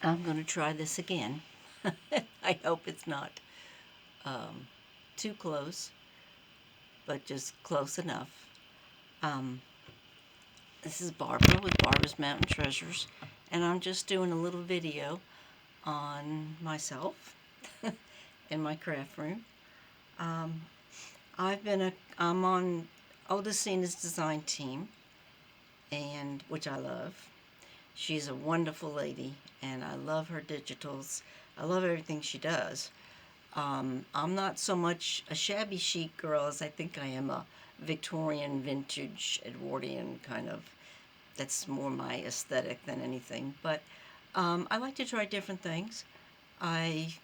I'm going to try this again. I hope it's not um, too close, but just close enough. Um, this is Barbara with Barbara's Mountain Treasures, and I'm just doing a little video on myself in my craft room. Um, I'm on Odacina's design team, and which I love. She's a wonderful lady, and I love her digitals. I love everything she does. I'm not so much a shabby chic girl as I think I am a Victorian, vintage, Edwardian kind of. That's more my aesthetic than anything. But I like to try different things. I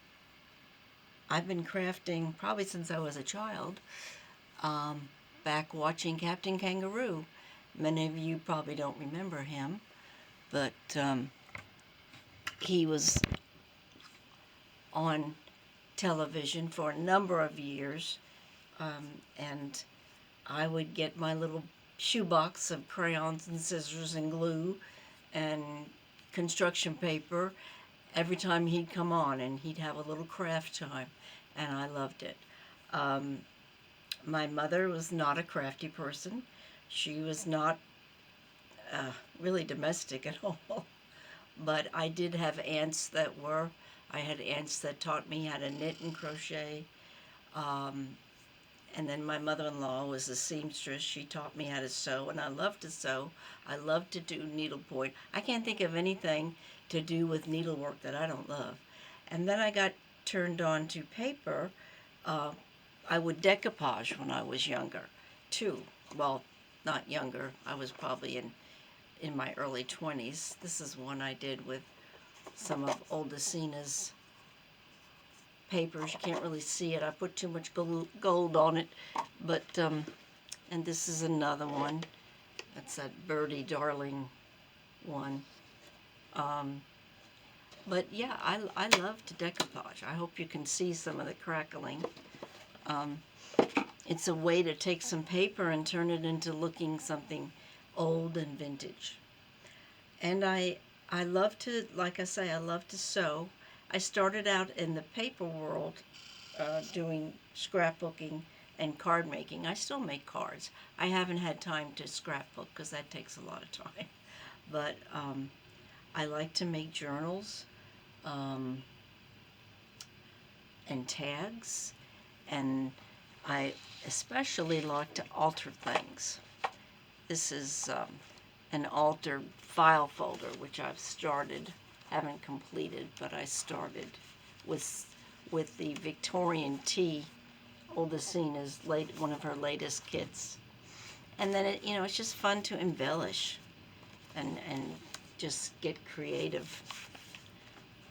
I've been crafting probably since I was a child. Um, Back watching Captain Kangaroo. Many of you probably don't remember him, but he was on television for a number of years, and I would get my little shoebox of crayons and scissors and glue and construction paper every time he'd come on, and he'd have a little craft time, and I loved it. Um, my mother was not a crafty person. She was not uh, really domestic at all. But I did have aunts that were. I had aunts that taught me how to knit and crochet. Um, And then my mother in law was a seamstress. She taught me how to sew, and I love to sew. I love to do needlepoint. I can't think of anything to do with needlework that I don't love. And then I got turned on to paper. Uh, I would decoupage when I was younger, too. Well, not younger. I was probably in my early 20s. This is one I did with some of Oldacina's papers. You can't really see it. I put too much gold on it. But, and this is another one. That's that Birdie Darling one. Um, but yeah, I love to decoupage. I hope you can see some of the crackling. Um, it's a way to take some paper and turn it into looking something old and vintage. And I love to, like I say, I love to sew. I started out in the paper world doing scrapbooking and card making. I still make cards. I haven't had time to scrapbook because that takes a lot of time. But I like to make journals um, and tags, and I especially like to alter things. This is an altered file folder, which I've started, haven't completed, but I started with the Victorian tea, Oldacina's one of her latest kits. And then it's just fun to embellish and just get creative.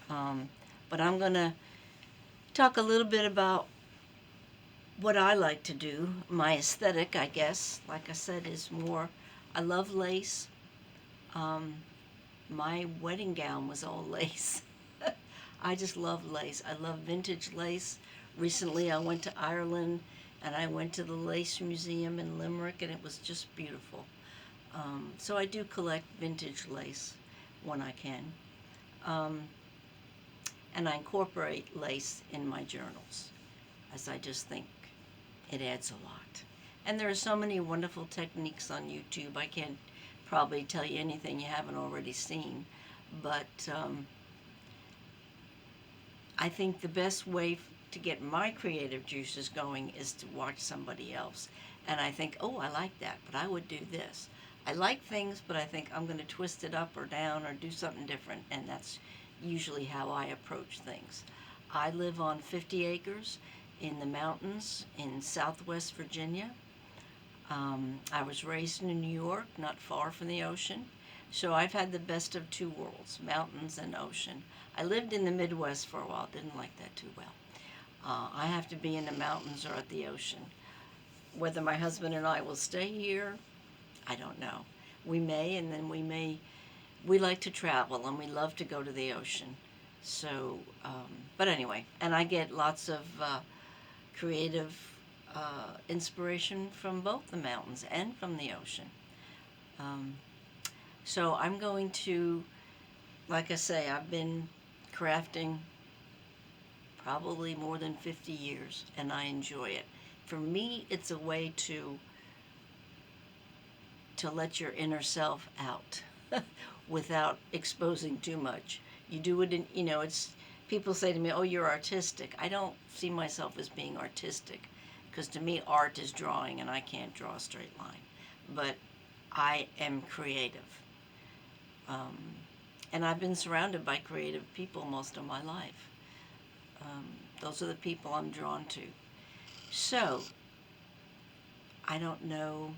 Um, but I'm gonna talk a little bit about what I like to do. My aesthetic, I guess, like I said, is more. I love lace. Um, my wedding gown was all lace. I just love lace. I love vintage lace. Recently, I went to Ireland and I went to the Lace Museum in Limerick, and it was just beautiful. So I do collect vintage lace when I can. Um, and I incorporate lace in my journals, as I just think it adds a lot. And there are so many wonderful techniques on YouTube. I can't probably tell you anything you haven't already seen, but I think the best way to get my creative juices going is to watch somebody else. And I think, oh, I like that, but I would do this. I like things, but I think I'm going to twist it up or down or do something different, and that's usually how I approach things. I live on 50 acres in the mountains in southwest Virginia. I was raised in New York, not far from the ocean. So I've had the best of two worlds, mountains and ocean. I lived in the Midwest for a while, didn't like that too well. I have to be in the mountains or at the ocean. Whether my husband and I will stay here, I don't know. We may, and then we like to travel and we love to go to the ocean. So, but anyway, and I get lots of creative inspiration from both the mountains and from the ocean. Um, so I'm going to, like I say, I've been crafting probably more than 50 years, and I enjoy it. For me, it's a way to let your inner self out without exposing too much. You do it in, it's, people say to me, oh, you're artistic. I don't see myself as being artistic because to me, art is drawing and I can't draw a straight line. But I am creative. Um, and I've been surrounded by creative people most of my life. Um, those are the people I'm drawn to. So, I don't know,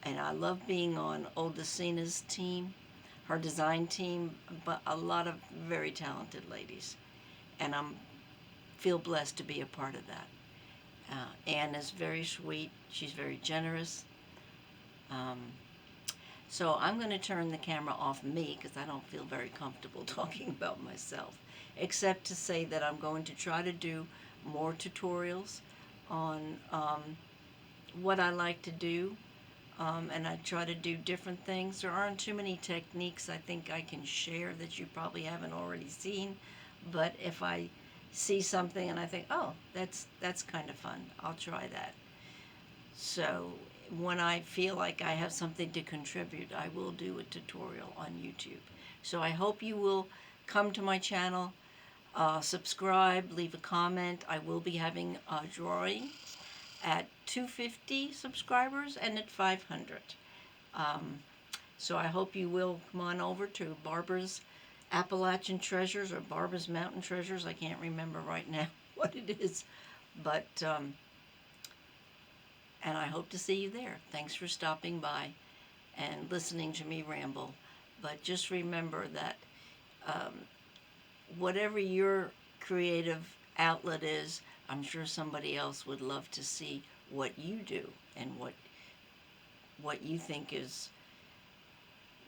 and I love being on Oldacina's team, her design team, but a lot of very talented ladies, and I feel blessed to be a part of that. Anne is very sweet. She's very generous. Um, so I'm going to turn the camera off me because I don't feel very comfortable talking about myself, except to say that I'm going to try to do more tutorials on what I like to do, and I try to do different things. There aren't too many techniques I think I can share that you probably haven't already seen, but if I see something and I think, oh, that's kind of fun, I'll try that. So when I feel like I have something to contribute, I will do a tutorial on YouTube. So I hope you will come to my channel, subscribe, leave a comment. I will be having a drawing at 250 subscribers and at 500. Um, so I hope you will come on over to Barbara's Appalachian Treasures or Barbara's Mountain Treasures. I can't remember right now what it is, but and I hope to see you there. Thanks for stopping by and listening to me ramble. But just remember that um, whatever your creative outlet is, I'm sure somebody else would love to see what you do and what you think is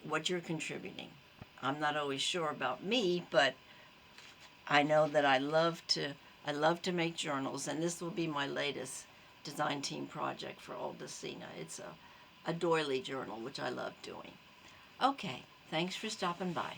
what you're contributing. I'm not always sure about me, but I know that I love to make journals, and this will be my latest design team project for Oldacina. It's a doily journal, which I love doing. Okay, thanks for stopping by.